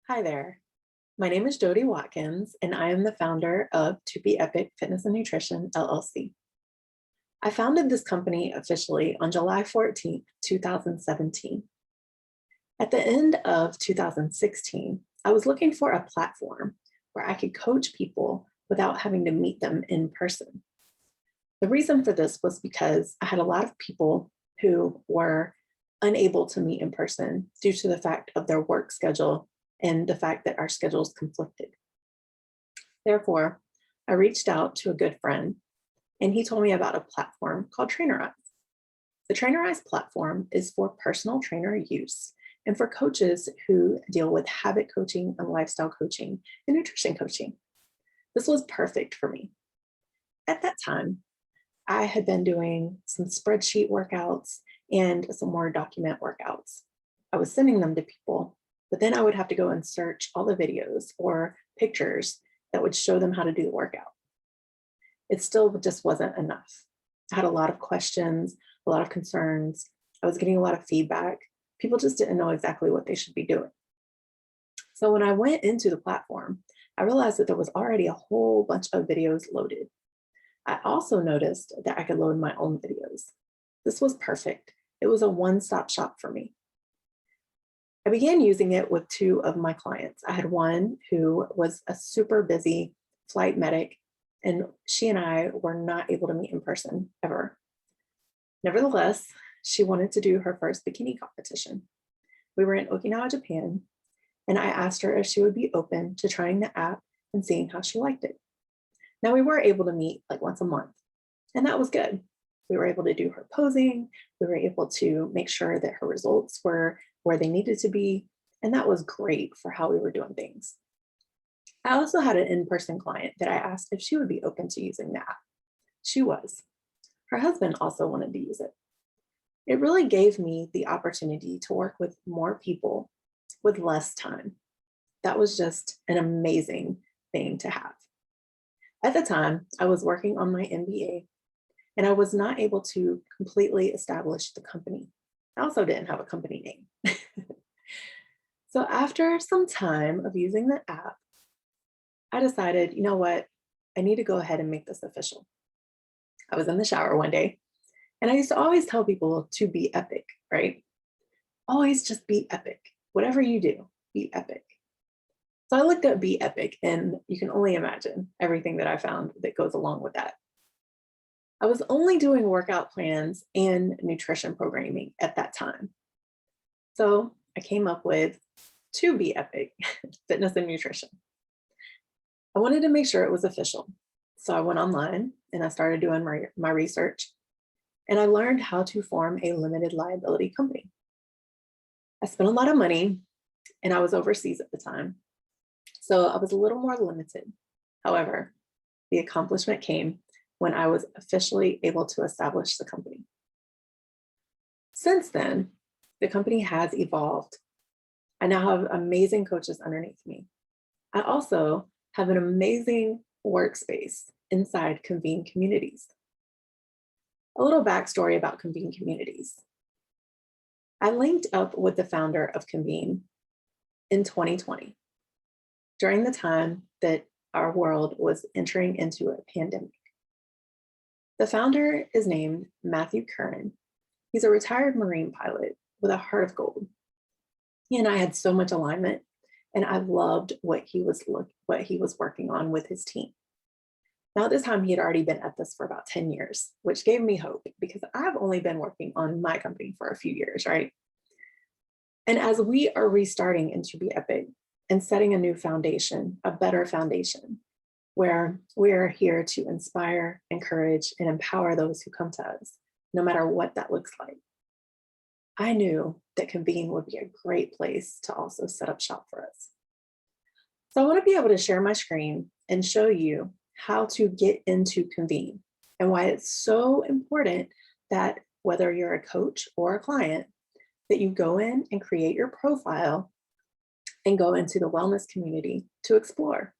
Hi there. My name is Jody Watkins, and I am the founder of To Be Epic Fitness and Nutrition, LLC. I founded this company officially on July 14th, 2017. At the end of 2016, I was looking for a platform where I could coach people without having to meet them in person. The reason for this was because I had a lot of people who were unable to meet in person due to the fact of their work schedule and the fact that our schedules conflicted. Therefore, I reached out to a good friend and he told me about a platform called Trainerize. The Trainerize platform is for personal trainer use and for coaches who deal with habit coaching and lifestyle coaching and nutrition coaching. This was perfect for me. At that time, I had been doing some spreadsheet workouts and some Word document workouts. I was sending them to people, but then I would have to go and search all the videos or pictures that would show them how to do the workout. It still just wasn't enough. I had a lot of questions, a lot of concerns. I was getting a lot of feedback. People just didn't know exactly what they should be doing. So when I went into the platform, I realized that there was already a whole bunch of videos loaded. I also noticed that I could load my own videos. This was perfect. It was a one-stop shop for me. I began using it with two of my clients. I had one who was a super busy flight medic, and she and I were not able to meet in person ever. Nevertheless, she wanted to do her first bikini competition. We were in Okinawa, Japan, and I asked her if she would be open to trying the app and seeing how she liked it. Now we were able to meet like once a month, and that was good. We were able to do her posing. We were able to make sure that her results were where they needed to be, and that was great for how we were doing things. I also had an in-person client that I asked if she would be open to using the app. She was. Her husband also wanted to use it. It really gave me the opportunity to work with more people with less time. That was just an amazing thing to have. At the time, I was working on my MBA, and I was not able to completely establish the company. I also didn't have a company name. So after some time of using the app, I decided, you know what? I need to go ahead and make this official. I was in the shower one day, and I used to always tell people to be epic, right? Always just be epic. Whatever you do, be epic. So I looked up Be Epic, and you can only imagine everything that I found that goes along with that. I was only doing workout plans and nutrition programming at that time. So I came up with To Be Epic, Fitness and Nutrition. I wanted to make sure it was official. So I went online and I started doing my research, and I learned how to form a limited liability company. I spent a lot of money, and I was overseas at the time. So I was a little more limited. However, the accomplishment came when I was officially able to establish the company. Since then, the company has evolved. I now have amazing coaches underneath me. I also have an amazing workspace inside Convene Communities. A little backstory about Convene Communities. I linked up with the founder of Convene in 2020, during the time that our world was entering into a pandemic. The founder is named Matthew Curran. He's a retired Marine pilot with a heart of gold. He and I had so much alignment, and I loved what he was working on with his team. Now at this time, he had already been at this for about 10 years, which gave me hope because I've only been working on my company for a few years, right? And as we are restarting in To Be Epic and setting a new foundation, a better foundation, where we're here to inspire, encourage, and empower those who come to us, no matter what that looks like, I knew that Convene would be a great place to also set up shop for us. So I want to be able to share my screen and show you how to get into Convene and why it's so important that whether you're a coach or a client, that you go in and create your profile and go into the wellness community to explore.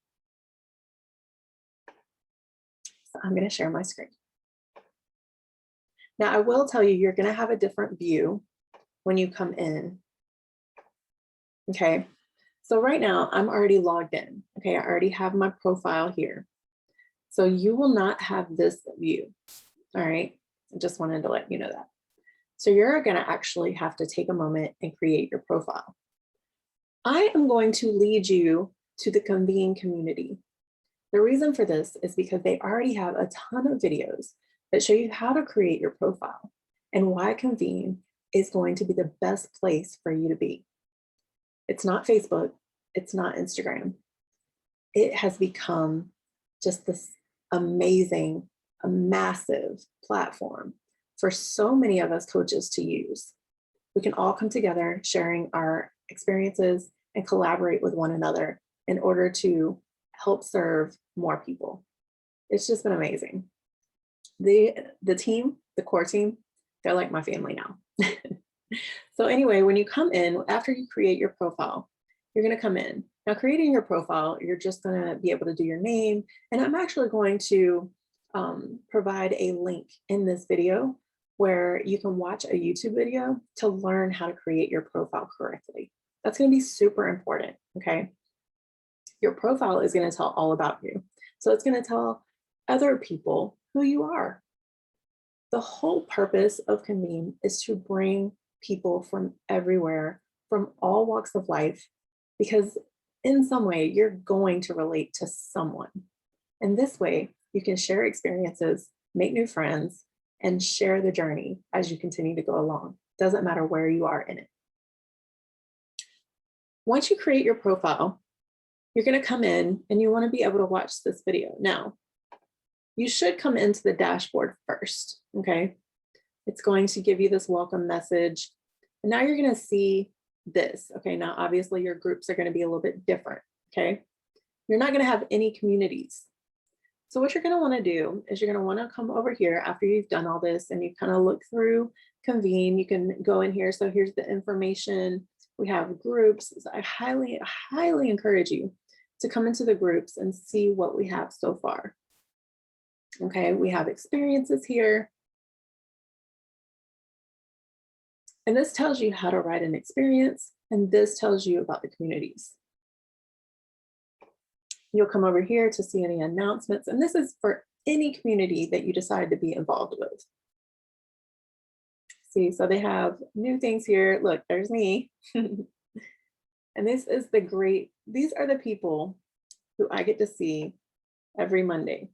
So I'm going to share my screen. Now I will tell you, you're going to have a different view when you come in. Okay, So right now I'm already logged in. Okay, I already have my profile here. So you will not have this view. All right, I just wanted to let you know that. So you're going to actually have to take a moment and create your profile. I am going to lead you to the Convene community. The reason for this is because they already have a ton of videos that show you how to create your profile and why Convene is going to be the best place for you to be. It's not Facebook, it's not Instagram. It has become just this amazing, a massive platform for so many of us coaches to use. We can all come together sharing our experiences and collaborate with one another in order to help serve more people. It's just been amazing. The team, the core team, they're like my family now. So anyway, when you come in, after you create your profile, you're going to come in. Now, creating your profile, you're just going to be able to do your name. And I'm actually going to provide a link in this video where you can watch a YouTube video to learn how to create your profile correctly. That's going to be super important, okay? Your profile is going to tell all about you. So it's going to tell other people who you are. The whole purpose of Convene is to bring people from everywhere, from all walks of life, because in some way you're going to relate to someone. And this way you can share experiences, make new friends, and share the journey as you continue to go along. Doesn't matter where you are in it. Once you create your profile, you're going to come in and you want to be able to watch this video. Now, you should come into the dashboard first, okay? It's going to give you this welcome message. And now you're going to see this, okay? Now, obviously your groups are going to be a little bit different, okay? You're not going to have any communities. So what you're going to want to do is you're going to want to come over here after you've done all this and you kind of look through Convene. You can go in here. So here's the information. We have groups. So I highly, highly encourage you to come into the groups and see what we have so far. Okay, we have experiences here. And this tells you how to write an experience, and this tells you about the communities. You'll come over here to see any announcements, and this is for any community that you decide to be involved with. See, so they have new things here. Look, there's me. And this is these are the people who I get to see every Monday.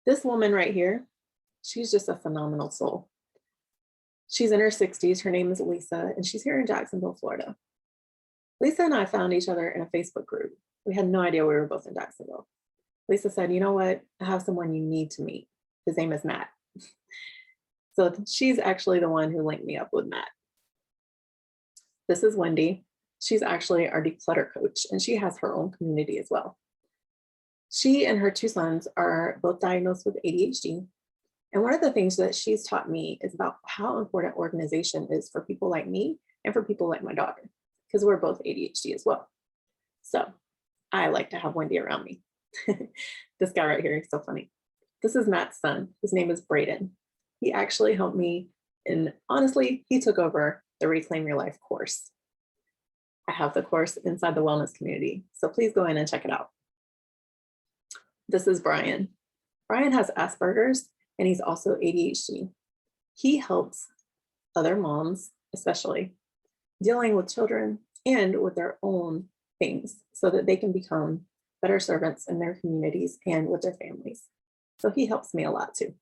This woman right here, she's just a phenomenal soul. She's in her 60s. Her name is Lisa, and she's here in Jacksonville, Florida. Lisa and I found each other in a Facebook group. We had no idea we were both in Jacksonville. Lisa said, you know what? I have someone you need to meet. His name is Matt. So she's actually the one who linked me up with Matt. This is Wendy. She's actually our declutter coach, and she has her own community as well. She and her two sons are both diagnosed with ADHD. And one of the things that she's taught me is about how important organization is for people like me and for people like my daughter, because we're both ADHD as well. So I like to have Wendy around me. This guy right here is so funny. This is Matt's son. His name is Braden. He actually helped me, and honestly, he took over the Reclaim Your Life course. I have the course inside the wellness community, so please go in and check it out. This is Brian. Brian has Asperger's, and he's also ADHD. He helps other moms, especially, dealing with children and with their own things so that they can become better servants in their communities and with their families. So he helps me a lot too.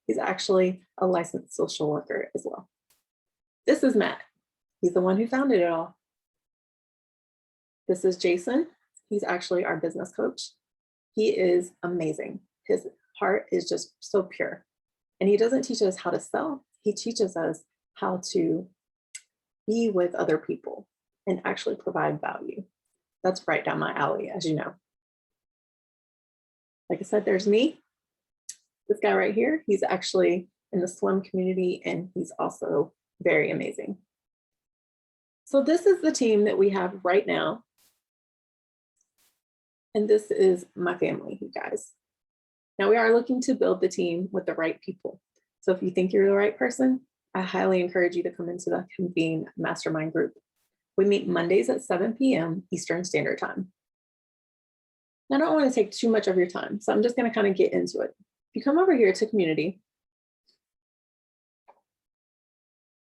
He's actually a licensed social worker as well. This is Matt. He's the one who founded it all. This is Jason. He's actually our business coach. He is amazing. His heart is just so pure. And he doesn't teach us how to sell. He teaches us how to be with other people and actually provide value. That's right down my alley, as you know. Like I said, there's me. This guy right here, he's actually in the swim community, and he's also very amazing. So this is the team that we have right now. And this is my family, you guys. Now we are looking to build the team with the right people. So if you think you're the right person, I highly encourage you to come into the Convene Mastermind group. We meet Mondays at 7 p.m. Eastern Standard Time. Now, I don't want to take too much of your time, so I'm just going to kind of get into it. If you come over here to community,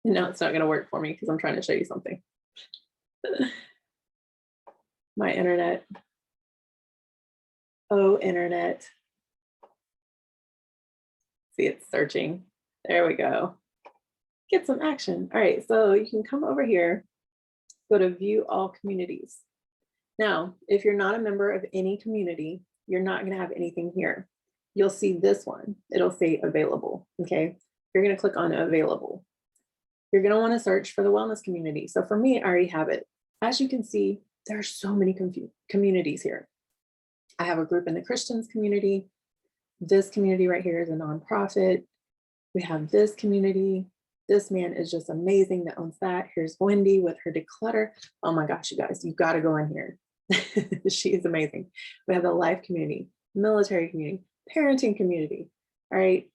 and now it's not going to work for me because I'm trying to show you something. My internet. Oh, internet. See, it's searching. There we go. Get some action. All right, so you can come over here, go to view all communities. Now, if you're not a member of any community, you're not going to have anything here. You'll see this one. It'll say available. Okay, you're going to click on available. You're going to want to search for the wellness community. So for me, I already have it. As you can see, there are so many communities here. I have a group in the Christians community. This community right here is a nonprofit. We have this community. This man is just amazing that owns that. Here's Wendy with her declutter. Oh my gosh, you guys, you've got to go in here. She is amazing. We have the life community, military community, parenting community. All right.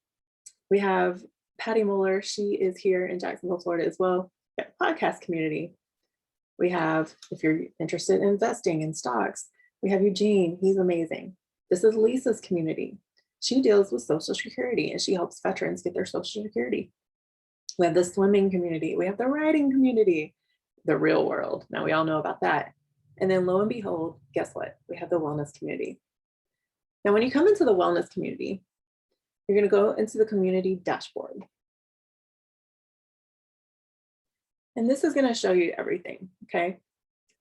We have Patty Mueller. She is here in Jacksonville, Florida as well. Podcast community. We have, if you're interested in investing in stocks, we have Eugene. He's amazing. This is Lisa's community. She deals with Social Security and she helps veterans get their Social Security. We have the swimming community. We have the writing community, the real world. Now we all know about that. And then lo and behold, guess what? We have the wellness community. Now, when you come into the wellness community, you're going to go into the community dashboard. And this is going to show you everything, okay?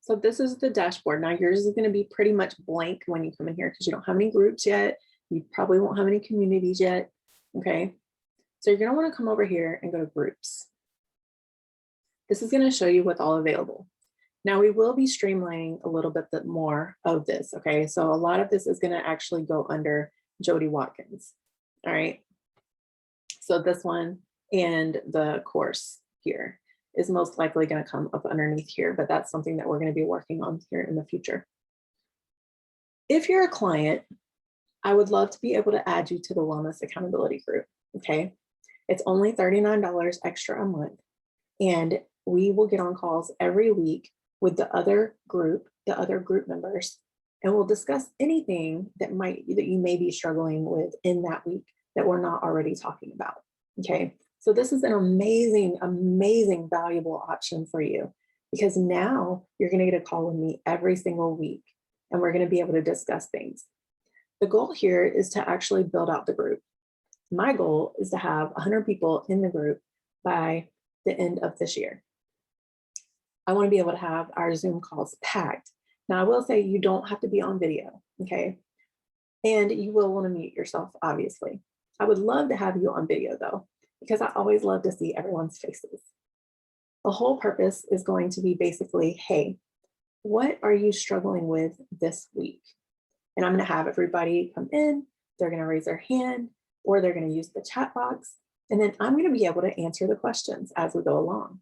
So this is the dashboard. Now yours is going to be pretty much blank when you come in here because you don't have any groups yet. You probably won't have any communities yet, okay? So you're going to want to come over here and go to groups. This is going to show you what's all available. Now we will be streamlining a little bit more of this, okay? So a lot of this is going to actually go under Jody Watkins, all right? So this one and the course here is most likely going to come up underneath here, but that's something that we're going to be working on here in the future. If you're a client, I would love to be able to add you to the Wellness Accountability Group, okay? It's only $39 extra a month, and we will get on calls every week with the other group members, and we'll discuss anything that you may be struggling with in that week that we're not already talking about, okay? So this is an amazing, amazing, valuable option for you because now you're going to get a call with me every single week, and we're going to be able to discuss things. The goal here is to actually build out the group. My goal is to have 100 people in the group by the end of this year. I want to be able to have our Zoom calls packed. Now, I will say you don't have to be on video, okay? And you will want to mute yourself, obviously. I would love to have you on video, though, because I always love to see everyone's faces. The whole purpose is going to be basically, hey, what are you struggling with this week? And I'm going to have everybody come in, they're going to raise their hand, or they're going to use the chat box, and then I'm going to be able to answer the questions as we go along.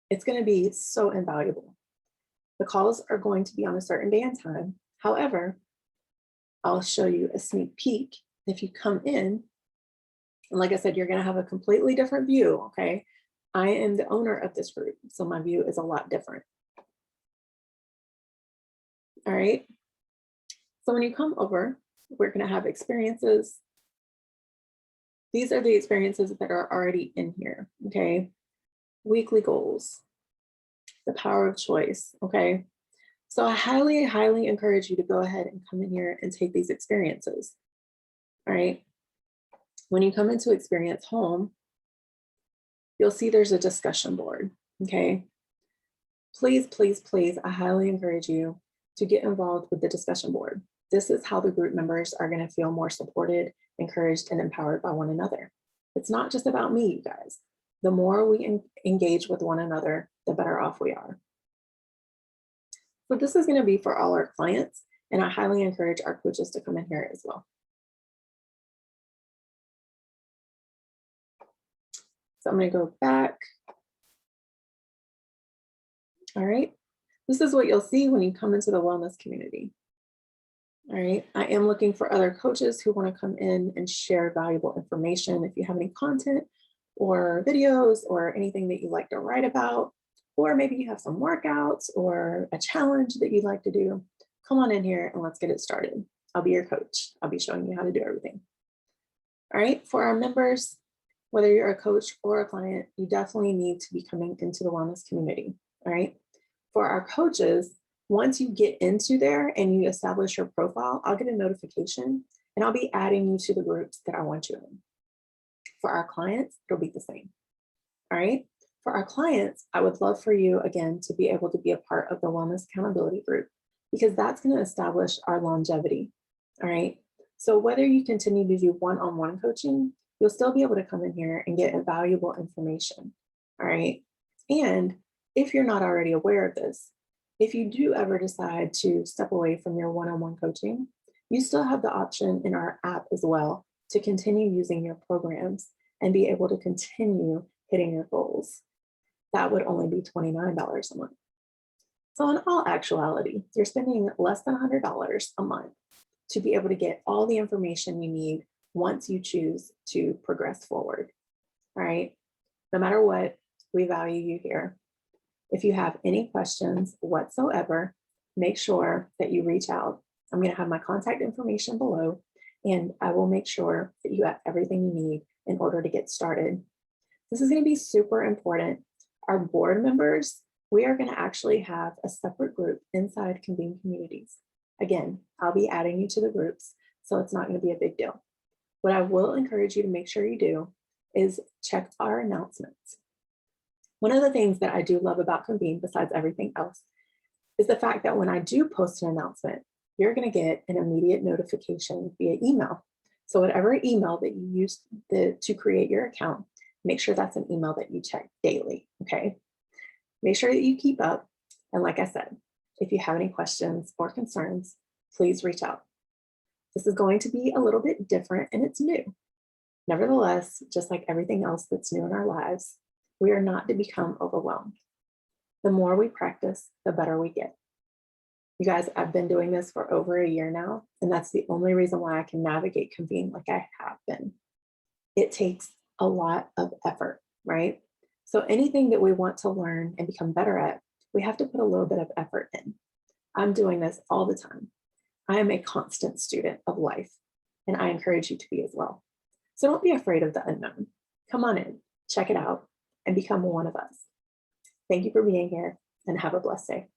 It's going to be so invaluable. The calls are going to be on a certain day and time. However, I'll show you a sneak peek. If you come in, and like I said, you're going to have a completely different view, okay? I am the owner of this group, so my view is a lot different. All right. So when you come over, we're going to have experiences. These are the experiences that are already in here, okay? Weekly goals, the power of choice, okay? So I highly, highly encourage you to go ahead and come in here and take these experiences, all right? When you come into Experience Home, you'll see there's a discussion board, okay? Please, please, please, I highly encourage you to get involved with the discussion board. This is how the group members are going to feel more supported, encouraged, and empowered by one another. It's not just about me, you guys. The more we engage with one another, the better off we are. So this is going to be for all our clients, and I highly encourage our coaches to come in here as well. So I'm going to go back. All right. This is what you'll see when you come into the wellness community. All right. I am looking for other coaches who want to come in and share valuable information. If you have any content or videos or anything that you like to write about, Or maybe you have some workouts or a challenge that you'd like to do. Come on in here and let's get it started. I'll be your coach. I'll be showing you how to do everything. All right, for our members, whether you're a coach or a client, you definitely need to be coming into the wellness community. All right. For our coaches, once you get into there and you establish your profile, I'll get a notification and I'll be adding you to the groups that I want you in. For our clients, it'll be the same. All right. For our clients, I would love for you, again, to be able to be a part of the Wellness Accountability Group, because that's going to establish our longevity. All right. So whether you continue to do one-on-one coaching, you'll still be able to come in here and get valuable information. All right. And if you're not already aware of this, if you do ever decide to step away from your one-on-one coaching, you still have the option in our app as well to continue using your programs and be able to continue hitting your goals. That would only be $29 a month. So in all actuality, you're spending less than $100 a month to be able to get all the information you need once you choose to progress forward. All right. No matter what, we value you here. If you have any questions whatsoever, make sure that you reach out. I'm going to have my contact information below, and I will make sure that you have everything you need in order to get started. This is going to be super important. Our board members, we are going to actually have a separate group inside Convene Communities. Again, I'll be adding you to the groups, so it's not going to be a big deal. What I will encourage you to make sure you do is check our announcements. One of the things that I do love about Convene, besides everything else, is the fact that when I do post an announcement, you're going to get an immediate notification via email. So whatever email that you use to create your account, make sure that's an email that you check daily, okay? Make sure that you keep up. And like I said, if you have any questions or concerns, please reach out. This is going to be a little bit different and it's new. Nevertheless, just like everything else that's new in our lives, we are not to become overwhelmed. The more we practice, the better we get. You guys, I've been doing this for over a year now, and that's the only reason why I can navigate Convene like I have been. It takes a lot of effort, right? So anything that we want to learn and become better at, we have to put a little bit of effort in. I'm doing this all the time. I am a constant student of life, and I encourage you to be as well. So don't be afraid of the unknown. Come on in, check it out, and become one of us. Thank you for being here, and have a blessed day.